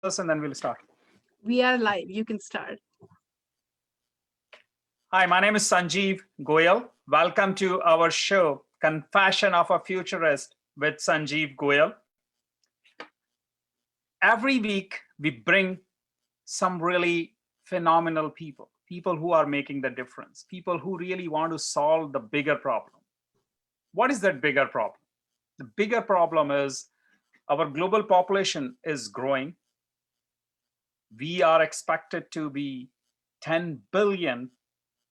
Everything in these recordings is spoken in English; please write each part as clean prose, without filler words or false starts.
us and then we'll start. We are live. You can start. Hi, my name is Sanjiv Goyal. Welcome to our show, Confession of a Futurist with Sanjiv Goyal. Every week, we bring some really phenomenal people who are making the difference, people who really want to solve the bigger problem. What is that bigger problem? The bigger problem is our global population is growing. We are expected to be 10 billion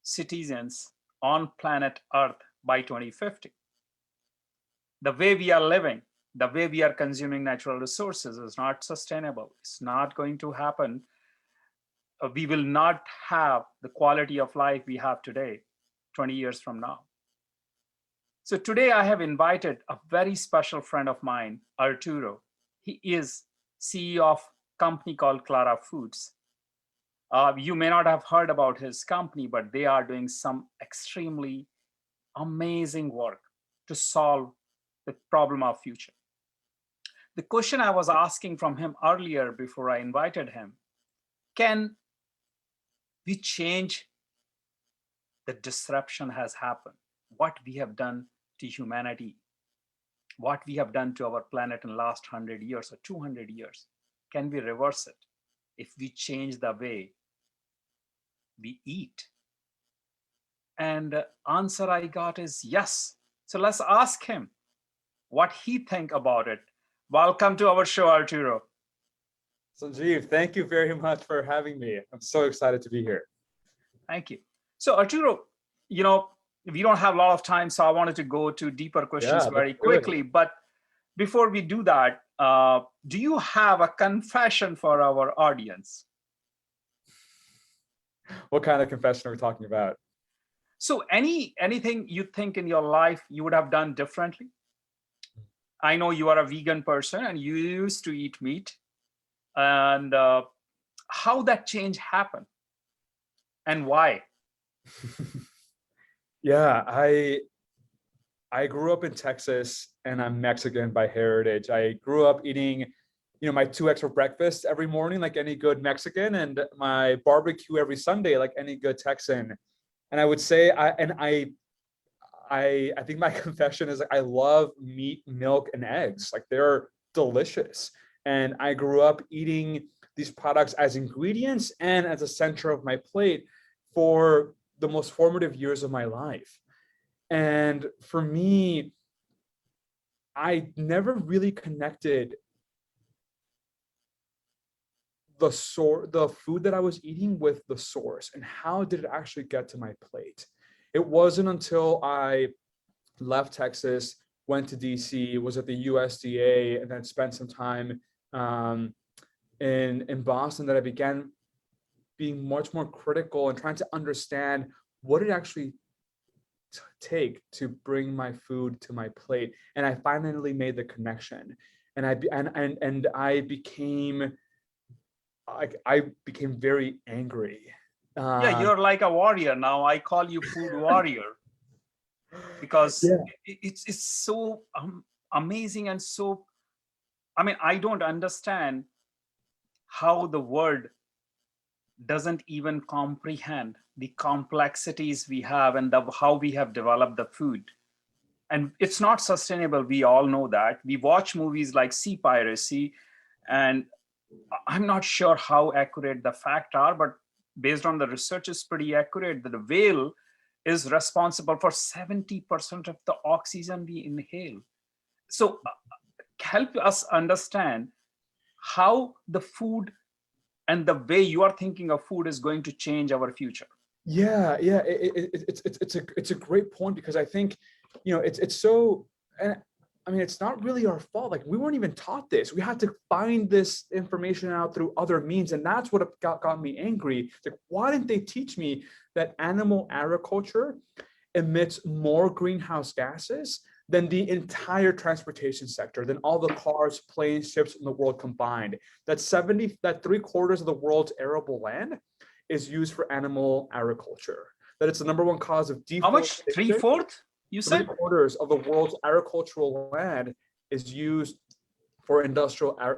citizens on planet Earth by 2050. The way we are living, the way we are consuming natural resources is not sustainable. It's not going to happen. We will not have the quality of life we have today, 20 years from now. So today I have invited a very special friend of mine, Arturo. He is CEO of a company called Clara Foods. You may not have heard about his company, but they are doing some extremely amazing work to solve the problem of future. The question I was asking from him earlier before I invited him, can we change the disruption has happened? What we have done to humanity, what we have done to our planet in the last 100 years or 200 years, can we reverse it if we change the way we eat? And the answer I got is yes. So let's ask him what he think about it. Welcome to our show, Arturo. Sanjeev, thank you very much for having me. I'm so excited to be here. Thank you. So Arturo, we don't have a lot of time, so I wanted to go to deeper questions very quickly. But before we do that, do you have a confession for our audience? What kind of confession are we talking about? So anything you think in your life you would have done differently? I know you are a vegan person and you used to eat meat. And how that change happened and why? Yeah, I grew up in Texas and I'm Mexican by heritage. I grew up eating, my 2 eggs for breakfast every morning, like any good Mexican, and my barbecue every Sunday, like any good Texan. And I would say, I think my confession is, like, I love meat, milk, and eggs. Like, they're delicious. And I grew up eating these products as ingredients and as a center of my plate for the most formative years of my life. And for me, I never really connected the food that I was eating with the source and how did it actually get to my plate. It wasn't until I left Texas, went to DC, was at the USDA, and then spent some time in Boston that I began being much more critical and trying to understand what it actually take to bring my food to my plate. And I finally made the connection. And I became very angry. Yeah, you're like a warrior now. I call you food warrior because it's so amazing and so, I don't understand how the world doesn't even comprehend the complexities we have and how we have developed the food. And it's not sustainable. We all know that. We watch movies like Sea Piracy, and I'm not sure how accurate the facts are, but based on the research, is pretty accurate that the whale is responsible for 70% of the oxygen we inhale. So help us understand how the food and the way you are thinking of food is going to change our future. Yeah, it's a great point, because I think, it's so, and it's not really our fault. Like, we weren't even taught this. We had to find this information out through other means, and that's what got me angry. Like, why didn't they teach me that animal agriculture emits more greenhouse gases than the entire transportation sector, than all the cars, planes, ships in the world combined? That 3/4 of the world's arable land is used for animal agriculture. That it's the #1 cause of deforestation. How much? 3/4? You said 3/4 of the world's agricultural land is used for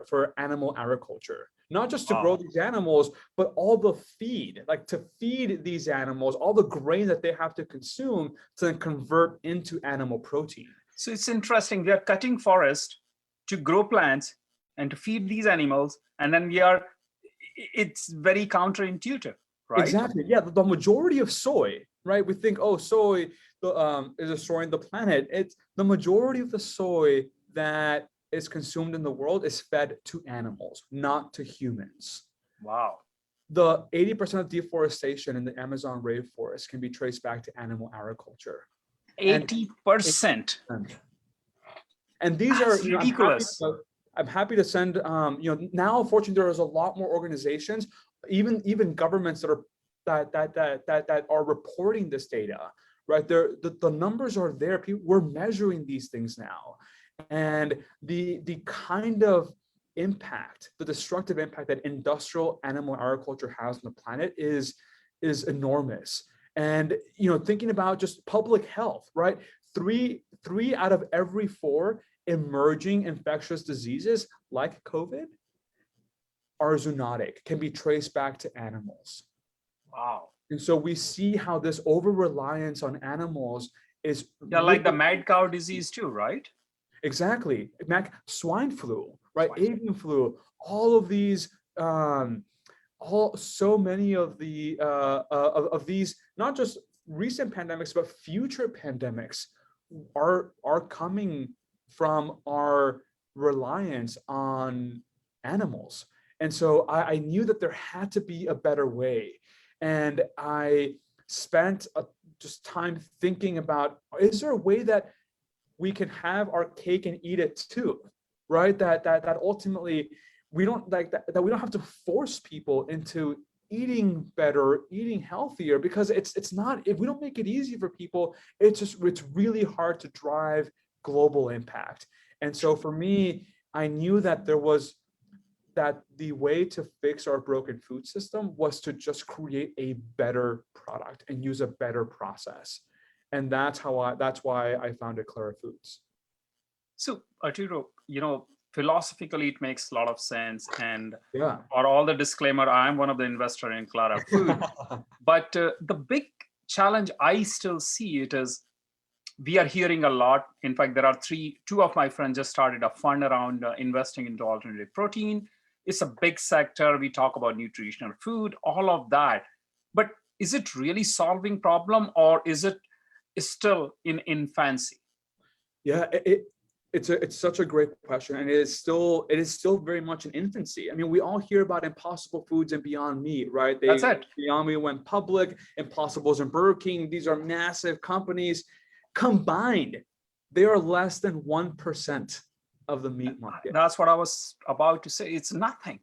for animal agriculture. not just to grow these animals, but all the feed, like to feed these animals, all the grain that they have to consume to then convert into animal protein. So it's interesting. We are cutting forest to grow plants and to feed these animals. And then it's very counterintuitive, right? Exactly. Yeah. The majority of soy, right? We think, oh, soy is destroying the planet. It's the majority of the soy that is consumed in the world is fed to animals, not to humans. Wow. The 80% of deforestation in the Amazon rainforest can be traced back to animal agriculture. 80%. And these That's are ridiculous. I'm happy to send, now fortunately there is a lot more organizations, even governments that are reporting this data, right? The numbers are there. We're measuring these things now. And the kind of impact, the destructive impact that industrial animal agriculture has on the planet is enormous. And thinking about just public health, right? Three out of every 4 emerging infectious diseases like COVID are zoonotic, can be traced back to animals. Wow. And so we see how this over-reliance on animals is like the mad cow disease too, right? Exactly. Swine flu, right? Avian flu, all of these, so many of the of these, not just recent pandemics, but future pandemics are coming from our reliance on animals. And so I knew that there had to be a better way. And I spent just time thinking about, is there a way that we can have our cake and eat it too, right? That ultimately we don't that we don't have to force people into eating better, eating healthier, because it's not, if we don't make it easy for people, it's really hard to drive global impact. And so for me, I knew that the way to fix our broken food system was to just create a better product and use a better process. And that's why I founded Clara Foods. So Arturo, philosophically, it makes a lot of sense. And yeah, for all the disclaimer, I'm one of the investors in Clara Food. But the big challenge I still see it is, we are hearing a lot. In fact, there are two of my friends just started a fund around investing into alternative protein. It's a big sector. We talk about nutritional food, all of that. But is it really solving problem, or is it still in infancy? Yeah, it's such a great question, and it is still very much in infancy. I mean, we all hear about Impossible Foods and Beyond Meat, right? That's it. Beyond Meat went public. Impossible's and Burger King. These are massive companies. Combined, they are less than 1% of the meat market. That's what I was about to say. It's nothing.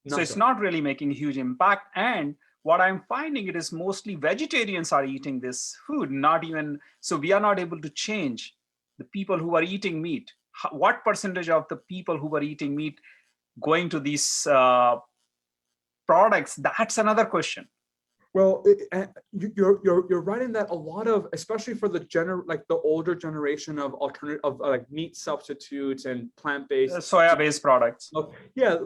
So it's not really making a huge impact. And what I'm finding, it is mostly vegetarians are eating this food, so we are not able to change the people who are eating meat. What percentage of the people who are eating meat going to these products? That's another question. Well, you're right in that a lot of, especially for the older generation of like meat substitutes and plant-based, soya-based products. Yeah,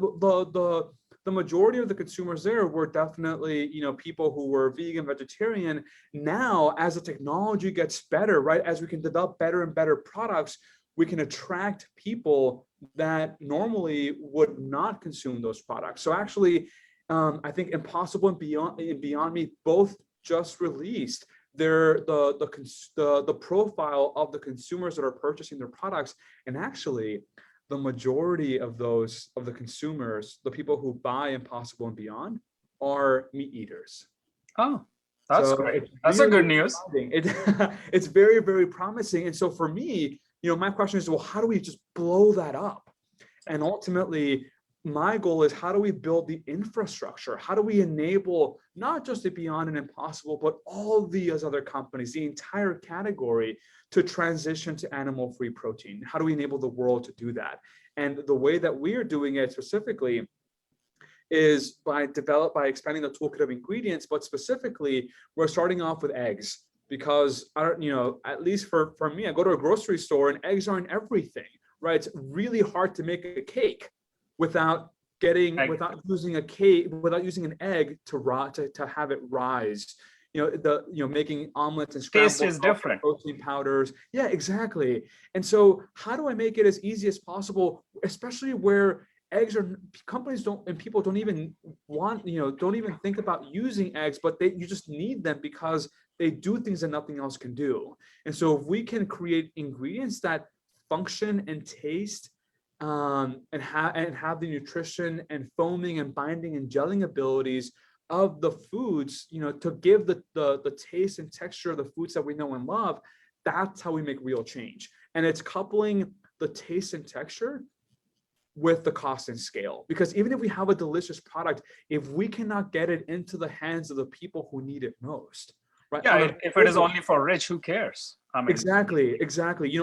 the majority of the consumers there were definitely, people who were vegan, vegetarian. Now, as the technology gets better, right, as we can develop better and better products, we can attract people that normally would not consume those products. So actually, I think Impossible and Beyond Meat both just released the profile of the consumers that are purchasing their products, and actually, the majority of the consumers, the people who buy Impossible and Beyond, are meat eaters. Oh, that's great. That's a good news. It's very, very promising. And so for me, my question is, well, how do we just blow that up? And ultimately, my goal is, how do we build the infrastructure? How do we enable not just the Beyond and Impossible, but all these other companies, the entire category, to transition to animal-free protein? How do we enable the world to do that? And the way that we are doing it specifically is by expanding the toolkit of ingredients, but specifically, we're starting off with eggs, because at least for me, I go to a grocery store and eggs are in everything, right? It's really hard to make a cake without getting Egg. without using a cake, without using an egg to have it rise. Making omelets and Taste scrambled is different. protein powders. Yeah, exactly. And so how do I make it as easy as possible, especially where eggs are, companies don't, and people don't even want, don't even think about using eggs, but you just need them because they do things that nothing else can do. And so if we can create ingredients that function and taste, and have the nutrition and foaming and binding and gelling abilities of the foods, to give the taste and texture of the foods that we know and love, that's how we make real change. And it's coupling the taste and texture with the cost and scale. Because even if we have a delicious product, if we cannot get it into the hands of the people who need it most, right? Yeah, if it is only for rich, who cares? I mean, Exactly.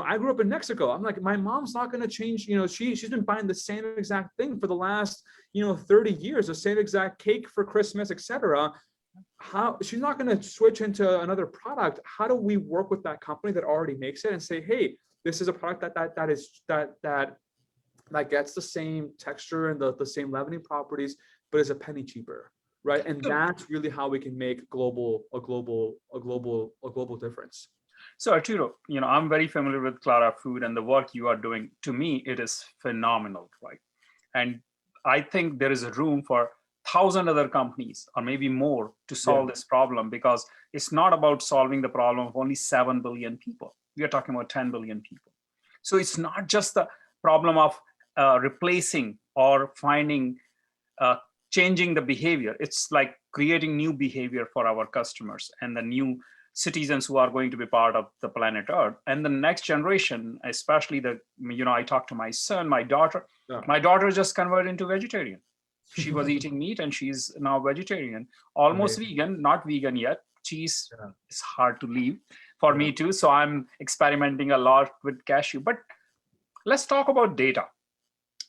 I grew up in Mexico. I'm like, my mom's not going to change. She's been buying the same exact thing for the last 30 years, the same exact cake for Christmas, etc. How she's not going to switch into another product. How do we work with that company that already makes it and say, hey, this is a product that gets the same texture and the same leavening properties, but is a penny cheaper, right? And that's really how we can make a global difference. so Arturo, I'm very familiar with Clara Food and the work you are doing. To me, it is phenomenal, right? And I think there is a room for 1,000 other companies or maybe more to solve this problem, because it's not about solving the problem of only 7 billion people. We are talking about 10 billion people. So it's not just the problem of replacing or finding, changing the behavior. It's like creating new behavior for our customers and the new citizens who are going to be part of the planet Earth. And the next generation, especially I talk to my son, my daughter. My daughter just converted into vegetarian. She was eating meat and she's now vegetarian, almost vegan, not vegan yet. Cheese is hard to leave for me too. So I'm experimenting a lot with cashew. But let's talk about data.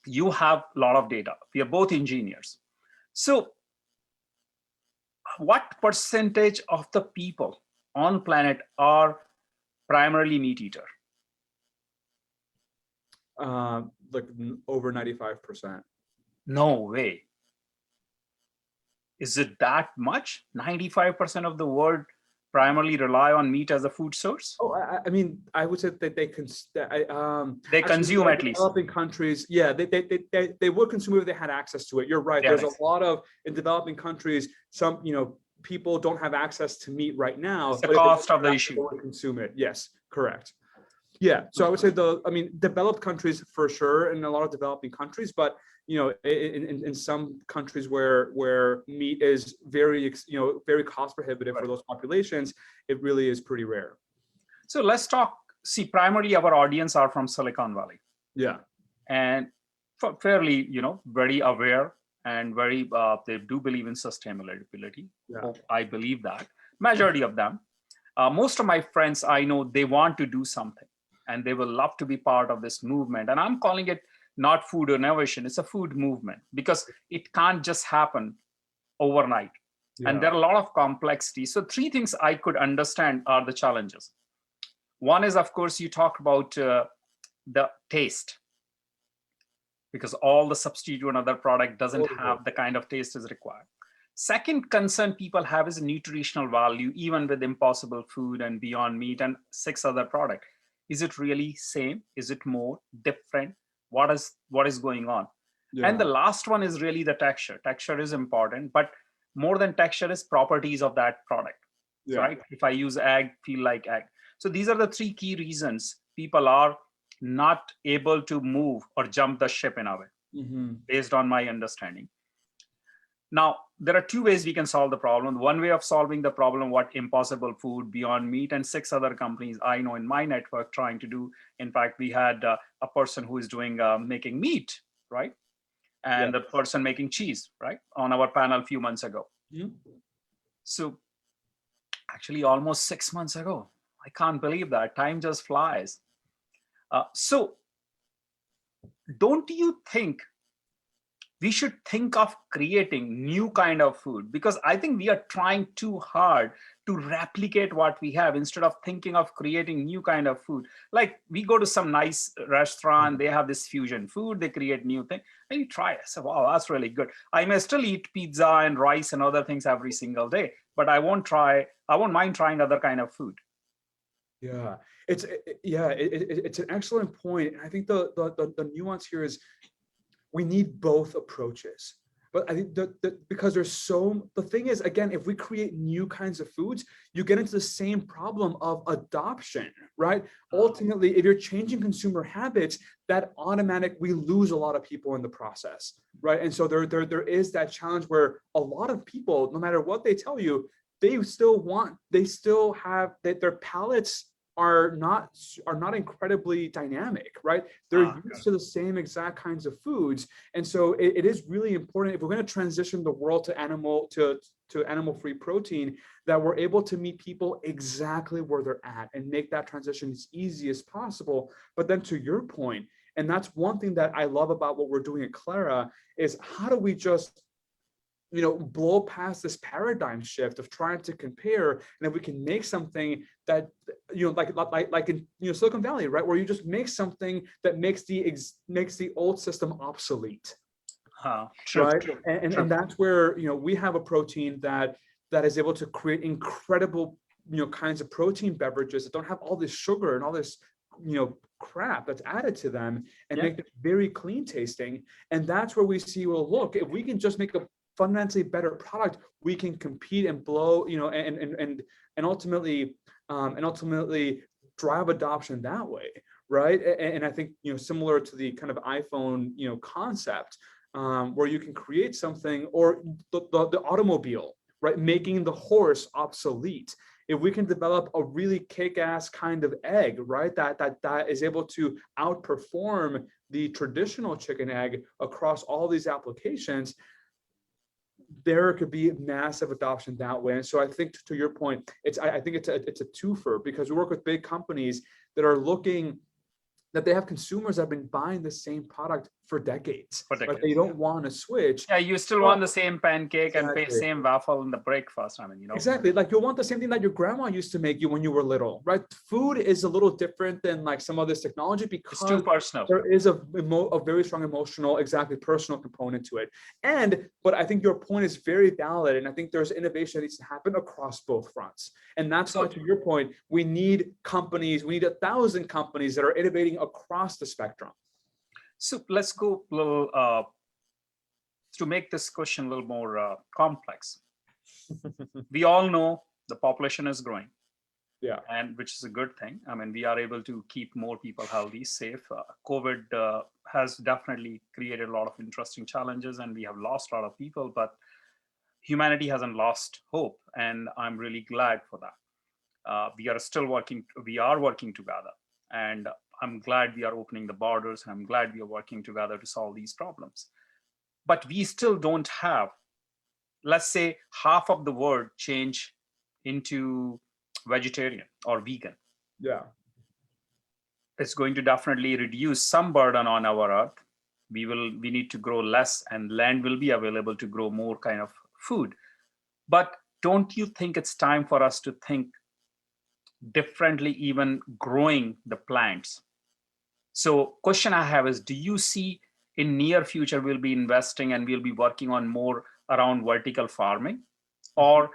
You have a lot of data. We are both engineers. So what percentage of the people on planet are primarily meat eater? Like over 95%. No way. Is it that much? 95% of the world primarily rely on meat as a food source? Oh, I mean, I would say that they consume at least. Developing countries, yeah, they would consume if they had access to it. You're right. There's a lot of, in developing countries, some people don't have access to meat right now. It's the cost of the issue. They would consume it. Yes, correct. Yeah, so I would say developed countries for sure, in a lot of developing countries, but in some countries where meat is very cost prohibitive for those populations, it really is pretty rare. So let's talk. See, primarily our audience are from Silicon Valley. Yeah, and fairly very aware and very they do believe in sustainability. Yeah. I believe that majority of them. Most of my friends I know, they want to do something and they will love to be part of this movement. And I'm calling it not food innovation, it's a food movement, because it can't just happen overnight. And there are a lot of complexity. So 3 things I could understand are the challenges. One is, of course, you talked about the taste, because all the substitute and other product doesn't have the kind of taste is required. Second concern people have is nutritional value, even with Impossible Food and Beyond Meat and 6 other products. Is it really same? Is it more different? What is going on? And the last one is really the texture. Texture is important, but more than texture is properties of that product, right? If I use egg, feel like egg. So these are the 3 key reasons people are not able to move or jump the ship in a way, based on my understanding. Now, there are 2 ways we can solve the problem. One way of solving the problem, what Impossible Food, Beyond Meat, and 6 other companies I know in my network trying to do. In fact, we had a person who is doing making meat, right? And the person making cheese, right? On our panel a few months ago. So actually almost 6 months ago. I can't believe that. Time just flies. So don't you think we should think of creating new kind of food, because I think we are trying too hard to replicate what we have instead of thinking of creating new kind of food. Like we go to some nice restaurant, they have this fusion food, they create new thing, and you try it. So wow, that's really good. I may still eat pizza and rice and other things every single day, but I won't mind trying other kind of food. Yeah, it's an excellent point. And I think the nuance here is we need both approaches. But I think because the thing is, again, if we create new kinds of foods, you get into the same problem of adoption, right? Ultimately, if you're changing consumer habits, we lose a lot of people in the process, right? And so there is that challenge where a lot of people, no matter what they tell you, they still have that their palates are not incredibly dynamic, right? They're used to the same exact kinds of foods. And so it is really important, if we're going to transition the world to animal-free protein, that we're able to meet people exactly where they're at and make that transition as easy as possible. But then to your point, and that's one thing that I love about what we're doing at Clara, is how do we just blow past this paradigm shift of trying to compare, and if we can make something that like in Silicon Valley, right, where you just make something that makes the old system obsolete, True, right? true, And true. that's where we have a protein that is able to create incredible kinds of protein beverages that don't have all this sugar and all this crap that's added to them, and make them very clean tasting. And that's where we see, well, look, if we can just make a fundamentally better product, we can compete and blow, and ultimately drive adoption that way, right? And I think similar to the kind of iPhone concept, where you can create something, or the automobile, right, making the horse obsolete. If we can develop a really kick-ass kind of egg, right, that is able to outperform the traditional chicken egg across all these applications, there could be massive adoption that way. And so I think, to your point, I think it's a twofer, because we work with big companies that are looking, that they have consumers that have been buying the same product for decades. But they don't want to switch. Yeah, you still want the same pancake and Exactly. same waffle in the breakfast. I mean, Exactly. Like you want the same thing that your grandma used to make you when you were little, right? Food is a little different than like some of this technology, because it's too personal. there is a very strong emotional, personal component to it. But I think your point is very valid. And I think there's innovation that needs to happen across both fronts. And that's why, to your point, we need 1,000 companies that are innovating across the spectrum. So let's go a little, to make this question a little more complex. We all know the population is growing. Yeah. And which is a good thing. I mean, we are able to keep more people healthy, safe. COVID has definitely created a lot of interesting challenges, and we have lost a lot of people, but humanity hasn't lost hope. And I'm really glad for that. We are working together. And I'm glad we are opening the borders, and I'm glad we are working together to solve these problems. But we still don't have, let's say, half of the world change into vegetarian or vegan. Yeah. It's going to definitely reduce some burden on our earth. We need to grow less, and land will be available to grow more kind of food. But don't you think it's time for us to think differently, even growing the plants? So question I have is, do you see in near future we'll be investing and we'll be working on more around vertical farming, or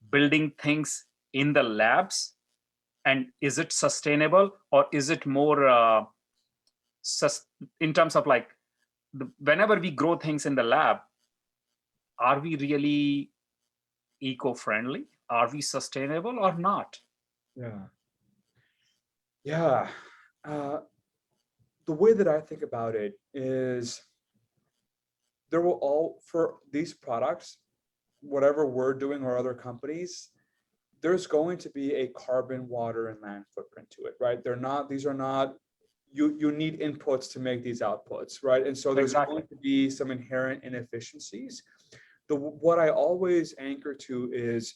building things in the labs? And is it sustainable, or is it more in terms of like, whenever we grow things in the lab, are we really eco-friendly? Are we sustainable or not? Yeah. The way that I think about it is, there will for these products, whatever we're doing or other companies, there's going to be a carbon, water, and land footprint to it, right? These are not, you need inputs to make these outputs, right? And so there's going to be some inherent inefficiencies. What I always anchor to is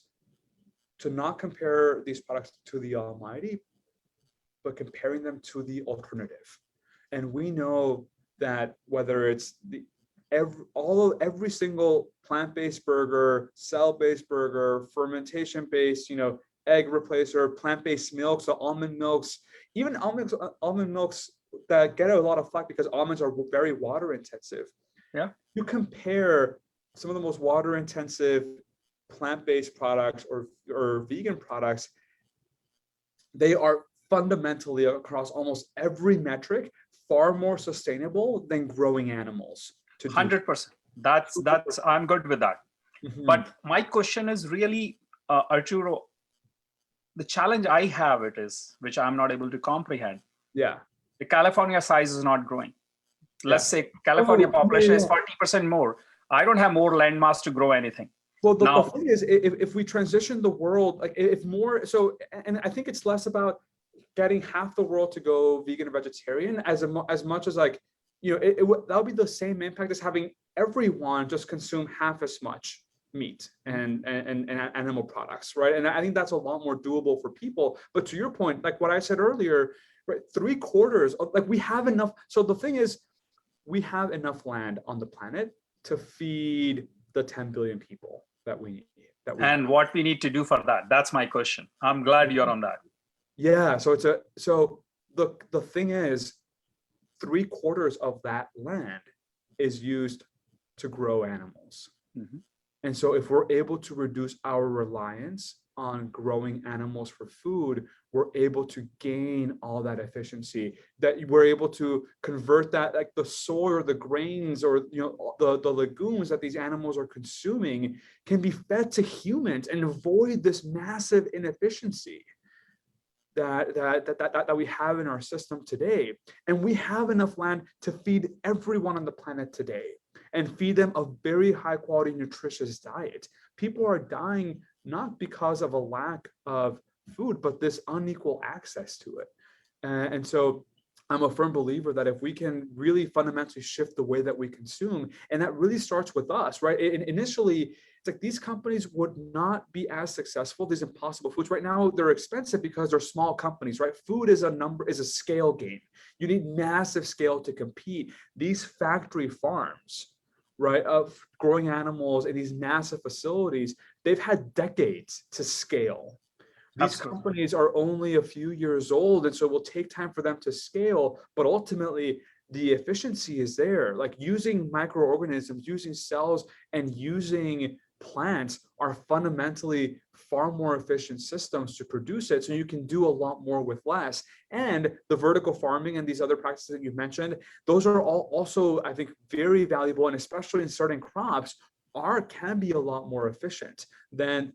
to not compare these products to the almighty, but comparing them to the alternative. And we know that whether it's every single plant-based burger, cell-based burger, fermentation-based, egg replacer, plant-based milks, so almond milks, even almond milks that get a lot of flack because almonds are very water intensive. Yeah. You compare some of the most water intensive plant-based products or vegan products, they are fundamentally across almost every metric far more sustainable than growing animals. 100%. That's I'm good with that. Mhm. But my question is really, Arturo, the challenge I have which I'm not able to comprehend. Yeah. The California size is not growing. Let's say California population is 40% more. I don't have more land mass to grow anything. Well, the thing is, if we transition the world, like if more, so, and I think it's less about getting half the world to go vegan or vegetarian as much as like, that would be the same impact as having everyone just consume half as much meat and animal products, right? And I think that's a lot more doable for people. But to your point, like what I said earlier, right, 3/4 of, like, we have enough. So the thing is, we have enough land on the planet to feed the 10 billion people that we need. And what we need to do for that? That's my question. I'm glad you're on that. Yeah. So the thing is, 3/4 of that land is used to grow animals. Mhm. And so if we're able to reduce our reliance on growing animals for food, we're able to gain all that efficiency, that we're able to convert that, like the soy or the grains or the legumes that these animals are consuming can be fed to humans and avoid this massive inefficiency that we have in our system today. And we have enough land to feed everyone on the planet today and feed them a very high quality, nutritious diet. People are dying not because of a lack of food, but this unequal access to it. And so I'm a firm believer that if we can really fundamentally shift the way that we consume, and that really starts with us, right? And initially, it's like these companies would not be as successful, these impossible foods. Right now, they're expensive because they're small companies, right? Food is a scale game. You need massive scale to compete. These factory farms, right, of growing animals in these massive facilities, they've had decades to scale. These companies are only a few years old, and so it will take time for them to scale, but ultimately the efficiency is there. Like using microorganisms, using cells, and using plants are fundamentally far more efficient systems to produce it, so you can do a lot more with less. And the vertical farming and these other practices that you've mentioned, those are all also, I think, very valuable, and especially in certain crops can be a lot more efficient than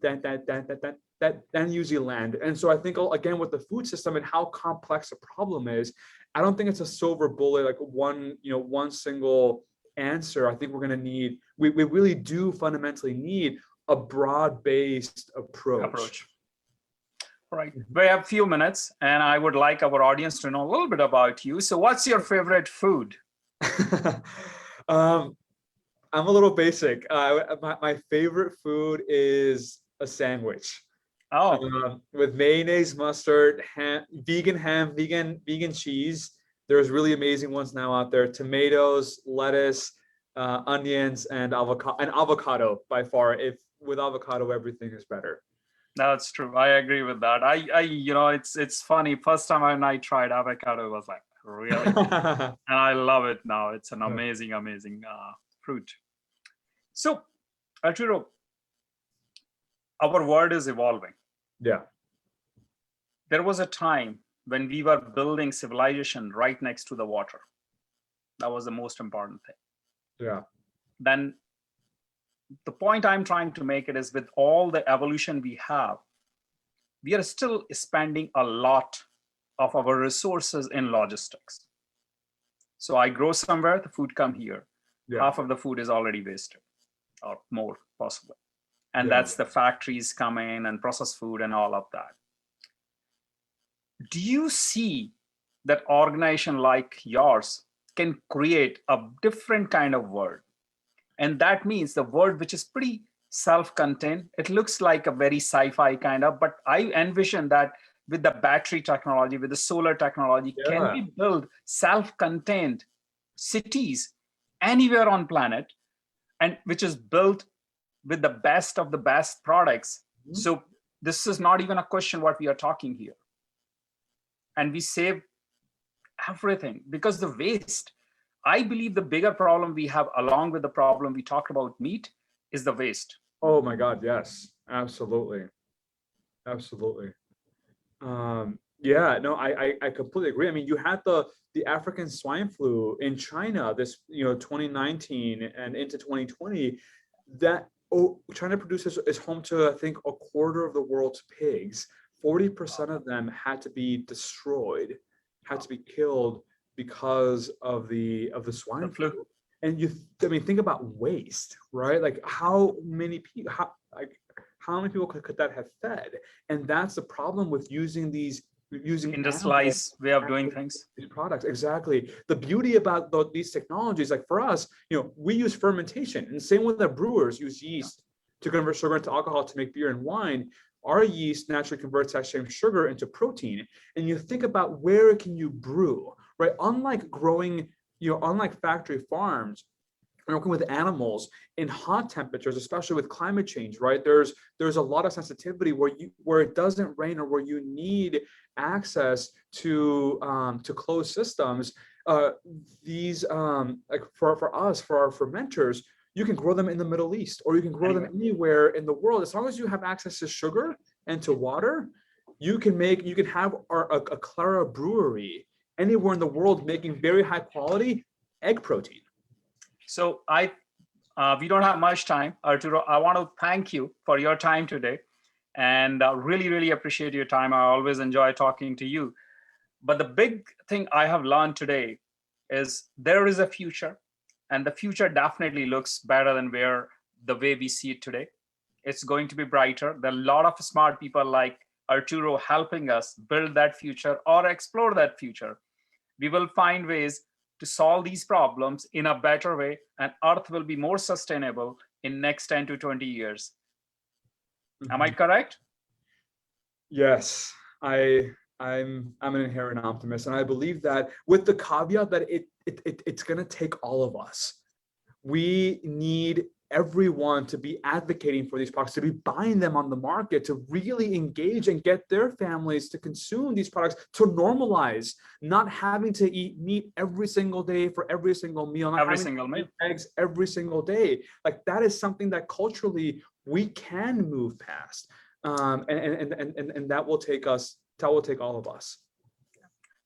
using land. And so I think, again, with the food system and how complex the problem is, I don't think it's a silver bullet, like one single answer. I think we're going to need, we really do fundamentally need a broad-based approach. All right, we have a few minutes, and I would like our audience to know a little bit about you. So what's your favorite food? I'm a little basic. My favorite food is a sandwich. With mayonnaise, mustard, ham, vegan cheese. There's really amazing ones now out there. Tomatoes, lettuce, onions, and avocado by far. With avocado, everything is better. That's true. I agree with that. It's funny. First time when I tried avocado, it was like, really? And I love it now. It's an amazing fruit. So, Arturo, our world is evolving. Yeah. There was a time when we were building civilization right next to the water. That was the most important thing. Yeah. Then the point I'm trying to make it is, with all the evolution we have, we are still spending a lot of our resources in logistics. So I grow somewhere, the food come here. Yeah. Half of the food is already wasted, or more possibly. And that's the factories come in and process food and all of that. Do you see that organization like yours can create a different kind of world? And that means the world which is pretty self-contained. It looks like a very sci-fi kind of, but I envision that with the battery technology, with the solar technology, can we build self-contained cities anywhere on planet, and which is built with the best of the best products. So this is not even a question what we are talking here. And we save everything because the waste, I believe the bigger problem we have along with the problem we talked about meat is the waste. Oh my God, yes, absolutely. Absolutely. Yeah, no, I completely agree. I mean, you had the African swine flu in China this, 2019 and into 2020. That China produces is home to, I think, a quarter of the world's pigs. 40% of them had to be destroyed, had to be killed because of the swine flu. flu. And I mean, think about waste, right? Like how many people, how many people could that have fed? And that's the problem with using industrialized way of doing things. These products, exactly. The beauty about these technologies, like for us, we use fermentation, and same with the brewers use yeast to convert sugar into alcohol to make beer and wine. Our yeast naturally converts that same sugar into protein. And you think about where can you brew, right? Unlike growing, unlike factory farms, working with animals in hot temperatures, especially with climate change, right? There's a lot of sensitivity where it doesn't rain or where you need access to closed systems. These like for us, for our fermenters, you can grow them in the Middle East, or you can grow them anywhere in the world. As long as you have access to sugar and to water, you can have a Clara brewery anywhere in the world making very high quality egg protein. So we don't have much time, Arturo. I want to thank you for your time today, and really, really appreciate your time. I always enjoy talking to you. But the big thing I have learned today is there is a future, and the future definitely looks better than the way we see it today. It's going to be brighter. There are a lot of smart people like Arturo helping us build that future or explore that future. We will find ways to solve these problems in a better way, and Earth will be more sustainable in next 10 to 20 years. Am I correct? Yes, I'm an inherent optimist, and I believe that, with the caveat that it's going to take all of us. We need everyone to be advocating for these products, to be buying them on the market, to really engage and get their families to consume these products, to normalize not having to eat meat every single day for every single meal, not Every having single to meal. eat eggs every single day. Like, that is something that culturally we can move past, and that will take all of us.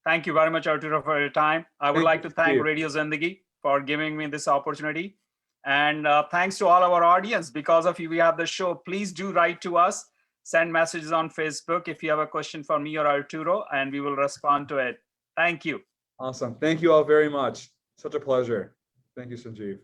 Thank you very much, Arturo, for your time. I would like to thank Radio Zindagi for giving me this opportunity. And thanks to all our audience. Because of you, we have the show. Please do write to us. Send messages on Facebook if you have a question for me or Arturo, and we will respond to it. Thank you. Awesome. Thank you all very much. Such a pleasure. Thank you, Sanjiv.